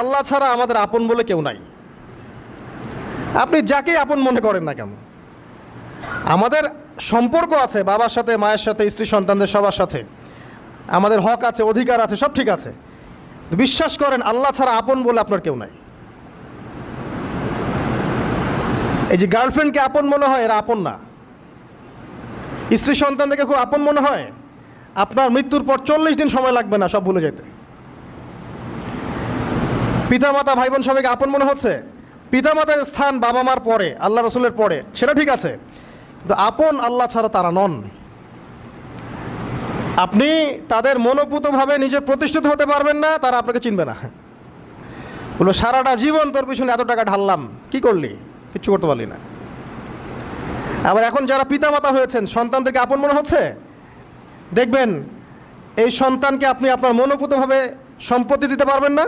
আল্লাহ ছাড়া আমাদের আপন বলে কেউ নাই। আপনি যাকেই আপন মনে করেন না কেন, আমাদের সম্পর্ক আছে বাবার সাথে, মায়ের সাথে, স্ত্রী সন্তানদের সবার সাথে, আমাদের হক আছে, অধিকার আছে, সব ঠিক আছে। বিশ্বাস করেন আল্লাহ ছাড়া আপন বলে আপনার কেউ নাই। এই যে গার্লফ্রেন্ডকে আপন মনে হয়, এরা আপন না। স্ত্রী সন্তানদেরকে খুব আপন মনে হয়, আপনার মৃত্যুর পর 40 দিন সময় লাগবে না সব ভুলে যেতে। পিতামাতা ভাই বোন সবাইকে আপন মনে হচ্ছে। পিতামাতার স্থান বাবা মার পরে, আল্লাহ রসুলের পরে, সেটা ঠিক আছে, কিন্তু আপন আল্লাহ ছাড়া তারা নন। আপনি তাদের মনোপুতভাবে নিজে প্রতিষ্ঠিত হতে পারবেন না, তারা আপনাকে চিনবে না। বললো সারাটা জীবন তোর পিছনে এত টাকা ঢাললাম, কি করলি? কিচ্ছু করতে পারলি না। আবার এখন যারা পিতামাতা হয়েছেন, সন্তানদেরকে আপন মনে হচ্ছে, দেখবেন এই সন্তানকে আপনি আপনার মনোপুতভাবে সম্পত্তি দিতে পারবেন না,